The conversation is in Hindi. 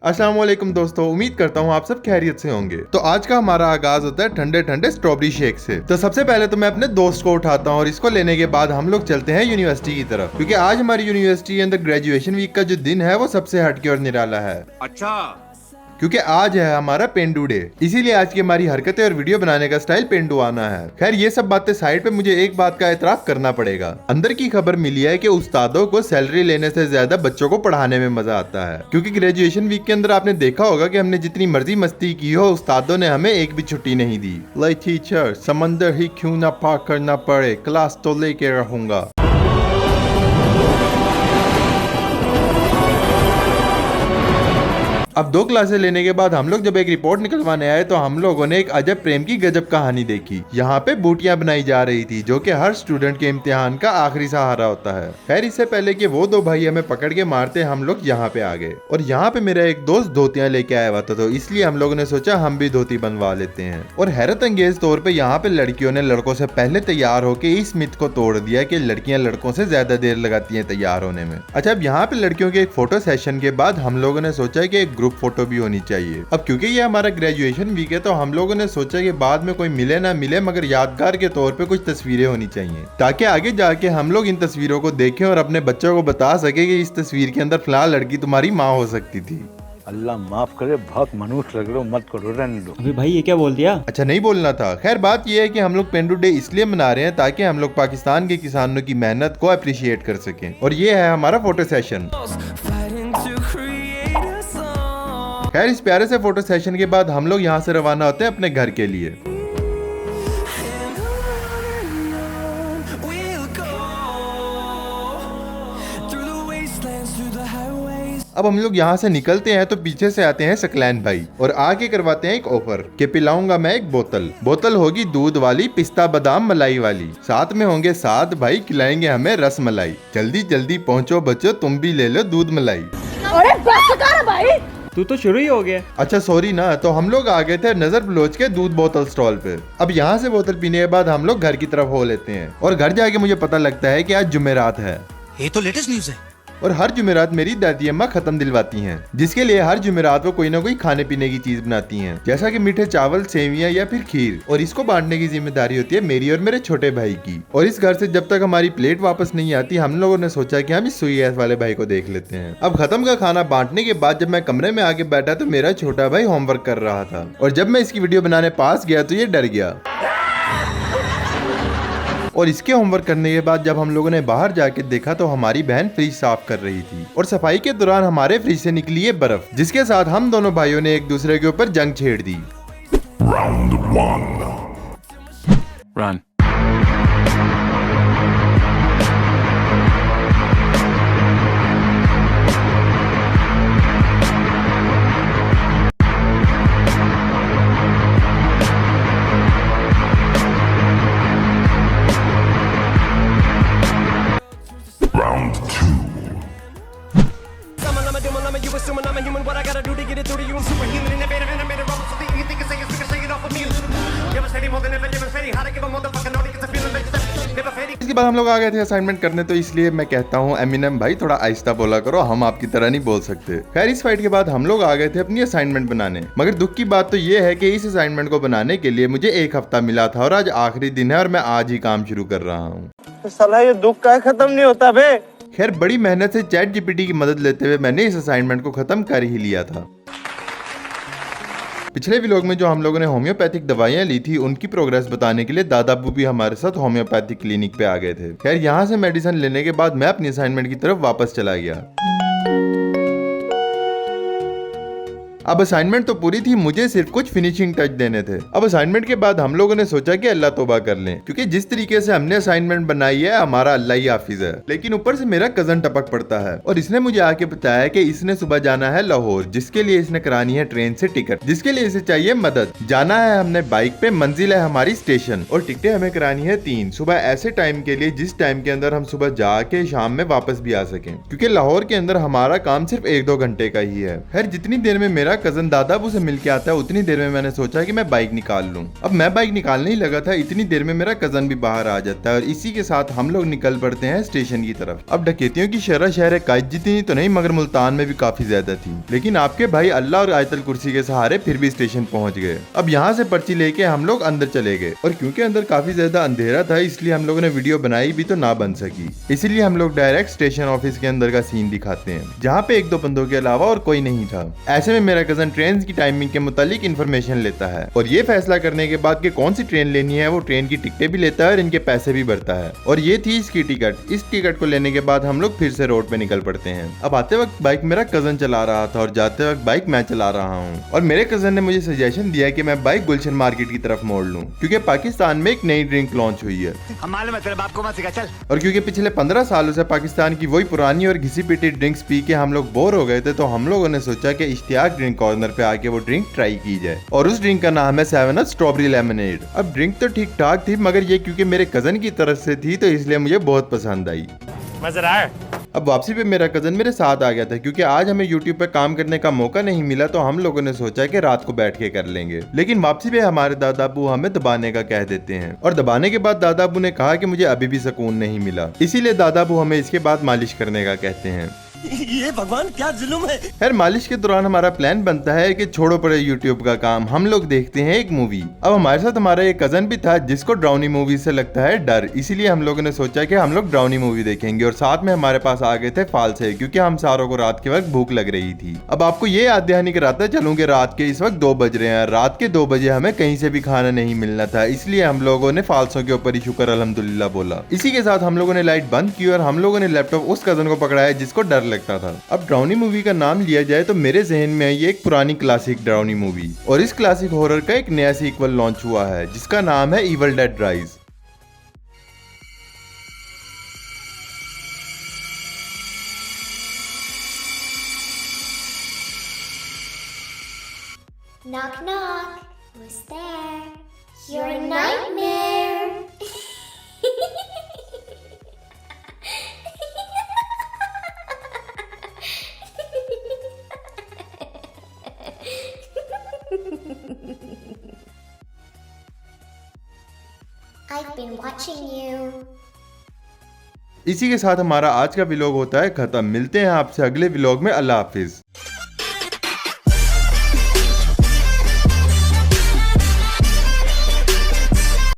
अस्सलाम वालेकुम दोस्तों, उम्मीद करता हूँ आप सब खैरियत से होंगे। तो आज का हमारा आगाज होता है ठंडे ठंडे स्ट्रॉबेरी शेक से। तो सबसे पहले तो मैं अपने दोस्त को उठाता हूँ और इसको लेने के बाद हम लोग चलते हैं यूनिवर्सिटी की तरफ, क्योंकि आज हमारी यूनिवर्सिटी के अंदर ग्रेजुएशन वीक का जो दिन है वो सबसे हटके और निराला है। अच्छा, क्योंकि आज है हमारा पेंडू डे, इसीलिए आज की हमारी हरकतें और वीडियो बनाने का स्टाइल पेंडू आना है। खैर ये सब बातें साइड पे, मुझे एक बात का एतराफ करना पड़ेगा। अंदर की खबर मिली है कि उस्तादों को सैलरी लेने से ज्यादा बच्चों को पढ़ाने में मजा आता है, क्योंकि ग्रेजुएशन वीक के अंदर आपने देखा होगा कि हमने जितनी मर्जी मस्ती की हो, उस्तादों ने हमें एक भी छुट्टी नहीं दी। लाइक टीचर, समंदर ही क्यों ना पार करना पड़े, क्लास तो लेके रहूंगा। अब 2 क्लासें लेने के बाद हम लोग जब एक रिपोर्ट निकलवाने आए तो हम लोगों ने एक अजब प्रेम की गजब कहानी देखी। यहाँ पे बूटियां बनाई जा रही थी, जो कि हर स्टूडेंट के इम्तिहान का आखिरी सहारा होता है। खैर इससे पहले कि वो 2 भाई हमें पकड़ के मारते, हम लोग यहाँ पे आ गए और यहाँ पे मेरा एक दोस्त धोतियां लेके आया हुआ था, तो इसलिए हम लोगों ने सोचा हम भी धोती बनवा लेते हैं। और हैरत अंगेज तौर पर यहाँ पे लड़कियों ने लड़कों से पहले तैयार होके इस मिथ को तोड़ दिया कि लड़कियां लड़कों से ज्यादा देर लगाती है तैयार होने में। अच्छा, अब यहाँ पे लड़कियों के एक फोटो सेशन के बाद हम लोगों ने सोचा कि एक ग्रुप फोटो भी होनी चाहिए। अब क्योंकि ये हमारा ग्रेजुएशन वीक है तो हम लोगों ने सोचा कि बाद में कोई मिले ना मिले, मगर यादगार के तौर पे कुछ तस्वीरें होनी चाहिए, ताकि आगे जाके हम लोग इन तस्वीरों को देखें और अपने बच्चों को बता सके कि इस तस्वीर के अंदर फिलहाल लड़की तुम्हारी माँ हो सकती थी। अल्लाह माफ करे, बहुत मनुष्य लग रहे हो, मत करो, रहने दो। अभी भाई ये क्या बोल दिया? अच्छा, नहीं बोलना था। खैर बात यह है कि हम लोग पेंडू डे इसलिए मना रहे हैं ताकि हम लोग पाकिस्तान के किसानों की मेहनत को अप्रिशिएट कर सकें, और ये है हमारा फोटो सेशन। खैर इस प्यारे से फोटो सेशन के बाद हम लोग यहाँ से रवाना होते हैं अपने घर के लिए। अब हम लोग यहाँ से निकलते हैं तो पीछे से आते हैं सकलैन भाई और आगे करवाते हैं एक ऑफर कि पिलाऊंगा मैं एक बोतल होगी दूध वाली, पिस्ता बादाम मलाई वाली, साथ में होंगे 7 भाई, खिलाएंगे हमें रस मलाई। जल्दी जल्दी पहुँचो बच्चों, तुम भी ले लो दूध मलाई। अरे बस कर भाई, तू तो शुरू ही हो गया। अच्छा सॉरी ना। तो हम लोग आ गए थे नजर बलोच के दूध बोतल स्टॉल पे। अब यहाँ से बोतल पीने के बाद हम लोग घर की तरफ हो लेते हैं और घर जाके मुझे पता लगता है कि आज जुमेरात है। ये तो लेटेस्ट न्यूज़ है। और हर जुमेरात मेरी दादी अम्मा खत्म दिलवाती हैं, जिसके लिए हर जुमेरात वो कोई ना कोई खाने पीने की चीज बनाती हैं, जैसा कि मीठे चावल, सेवियां या फिर खीर। और इसको बांटने की जिम्मेदारी होती है मेरी और मेरे छोटे भाई की। और इस घर से जब तक हमारी प्लेट वापस नहीं आती, हम लोगों ने सोचा कि हम इस सुई ऐस वाले भाई को देख लेते हैं। अब खत्म का खाना बांटने के बाद जब मैं कमरे में आके बैठा तो मेरा छोटा भाई होमवर्क कर रहा था, और जब मैं इसकी वीडियो बनाने पास गया तो ये डर गया। और इसके होमवर्क करने के बाद जब हम लोगों ने बाहर जाके देखा तो हमारी बहन फ्रिज साफ कर रही थी, और सफाई के दौरान हमारे फ्रिज से निकली है बर्फ, जिसके साथ हम दोनों भाइयों ने एक दूसरे के ऊपर जंग छेड़ दी। Round 1. Run. Round 2. You assuming I'm a human, what I gotta do to get it through to you? I'm superhuman, innovative, and I made a rubber, so that you think it's saying it's say it off of me. Devastating more than ever, devastating how to give a motherfucker no, it's a feeling that never fading. इसके बाद हम लोग आ गए थे असाइनमेंट करने, तो इसलिए मैं कहता हूँ एमिनम भाई थोड़ा आहिस्ता बोला करो, हम आपकी तरह नहीं बोल सकते। खैर इस फाइट के बाद हम लोग आ गए थे अपनी असाइनमेंट बनाने, मगर दुख की बात तो ये है कि इस असाइनमेंट को बनाने के लिए मुझे 1 हफ्ता मिला था और आज आखिरी दिन है और मैं आज ही काम शुरू कर रहा हूँ। साला ये दुख का खत्म नहीं होता बे। खैर बड़ी मेहनत से चैट जीपीटी की मदद लेते हुए मैंने इस असाइनमेंट को खत्म कर ही लिया था। पिछले व्लॉग में जो हम लोगों ने होम्योपैथिक दवाइयां ली थी, उनकी प्रोग्रेस बताने के लिए दादा अब्बू भी हमारे साथ होम्योपैथिक क्लिनिक पे आ गए थे। खैर यहाँ से मेडिसिन लेने के बाद मैं अपनी असाइनमेंट की तरफ वापस चला गया। अब असाइनमेंट तो पूरी थी, मुझे सिर्फ कुछ फिनिशिंग टच देने थे। अब असाइनमेंट के बाद हम लोगों ने सोचा कि अल्लाह तौबा कर लें, क्योंकि जिस तरीके से हमने असाइनमेंट बनाई है हमारा अल्लाह ही हाफिज है। लेकिन ऊपर से मेरा कजन टपक पड़ता है और इसने मुझे आके बताया कि इसने सुबह जाना है लाहौर, जिसके लिए इसने करानी है ट्रेन से टिकट, जिसके लिए इसे चाहिए मदद। जाना है हमने बाइक पे, मंजिल है हमारी स्टेशन, और टिकटें हमें करानी है 3 सुबह ऐसे टाइम के लिए जिस टाइम के अंदर हम सुबह जाके शाम में वापस भी आ सकें, क्योंकि लाहौर के अंदर हमारा काम सिर्फ 1-2 घंटे का ही है। खैर जितनी देर में मेरा कजन दादाबू से मिलके आता है उतनी देर में मैंने सोचा कि मैं बाइक निकाल लूं। अब मैं बाइक निकालने ही लगा था, इतनी देर में मेरा कजन भी बाहर आ जाता है और इसी के साथ हम लोग निकल पड़ते हैं स्टेशन की तरफ। अब डकैतियों की शरह शहर कायद जितनी तो नहीं मगर मुल्तान में भी काफी ज्यादा थी, लेकिन आपके भाई अल्लाह और आयतल कुर्सी के सहारे फिर भी स्टेशन पहुंच गए। अब यहाँ से पर्ची लेके हम लोग अंदर चले गए और क्योंकि अंदर काफी ज्यादा अंधेरा था इसलिए हम लोगों ने वीडियो बनाई भी तो ना बन सकी, इसीलिए हम लोग डायरेक्ट स्टेशन ऑफिस के अंदर का सीन दिखाते हैं जहाँ पे एक दो बंदों के अलावा और कोई नहीं था। ऐसे में मेरा कजन ट्रेन की टाइमिंग के मुतालिक इन्फॉर्मेशन लेता है और ये फैसला करने के बाद कि कौन सी ट्रेन लेनी है वो ट्रेन की टिकटें भी लेता है और इनके पैसे भी भरता है। और ये थी इसकी टिकट। इस टिकट को लेने के बाद हम लोग फिर से रोड पे निकल पड़ते हैं। अब आते वक्त बाइक मेरा कजन चला रहा था और जाते वक्त बाइक मैं चला रहा हूँ और मेरे कजन ने मुझे सजेशन दिया कि मैं बाइक गुलशन मार्केट की तरफ मोड़ लूँ क्योंकि पाकिस्तान में एक नई ड्रिंक लॉन्च हुई है। हम मालूम है तेरे बाप को मत सिखा, चल। और क्योंकि पिछले 15 सालों से पाकिस्तान की वही पुरानी और घिसी पिटी ड्रिंक्स पी के हम लोग बोर हो गए थे, तो हम लोगों ने सोचा कि इश्तियाक ड्रिंक कॉर्नर पे आके वो ड्रिंक ट्राई की जाए और उस ड्रिंक का नाम है 7 अप स्ट्रॉबेरी लेमनेड। अब ड्रिंक तो ठीक ठाक थी मगर ये क्योंकि मेरे कजन की तरफ से थी तो इसलिए मुझे बहुत पसंद आई। मजा आया। अब वापसी पे मेरा कजन मेरे साथ आ गया था क्योंकि आज हमें YouTube पे काम करने का मौका नहीं मिला, तो हम लोगों ने सोचा कि रात को बैठ के कर लेंगे। लेकिन वापसी पे हमारे दादाबू हमें दबाने का कह देते हैं और दबाने के बाद दादाबू ने कहा कि मुझे अभी भी सुकून नहीं मिला, इसीलिए दादाबू हमें इसके बाद मालिश करने का कहते हैं। ये भगवान क्या जुल्म है। खैर मालिश के दौरान हमारा प्लान बनता है कि छोड़ो पड़े YouTube का काम, हम लोग देखते हैं एक मूवी। अब हमारे साथ हमारा एक कजन भी था जिसको ड्राउनी मूवी से लगता है डर, इसीलिए हम लोगों ने सोचा कि हम लोग ड्राउनी मूवी देखेंगे और साथ में हमारे पास आ गए थे फालसे क्योंकि हम सारों को रात के वक्त भूख लग रही थी। अब आपको ये याद दहानी कराता चलूं कि रात के इस वक्त 2 बज रहे हैं। रात के 2 बजे हमें कहीं से भी खाना नहीं मिलना था, इसलिए हम लोगों ने फालसों के ऊपर ही शुक्र अल्हम्दुलिल्लाह बोला। इसी के साथ हम लोगों ने लाइट बंद की और हम लोगों ने लैपटॉप उस कजन को पकड़ाया जिसको डर लगता था। अब ड्राउनी मूवी का नाम लिया जाए तो मेरे जहन में ये एक पुरानी क्लासिक ड्राउनी मूवी और इस क्लासिक हॉरर का एक नया सीक्वल लॉन्च हुआ है जिसका नाम है evil dead rise. Knock knock. Who's there? Your nightmare. I've been watching you. इसी के साथ हमारा आज का व्लॉग होता है खत्म। मिलते हैं आपसे अगले व्लॉग में। अल्लाह हाफिज।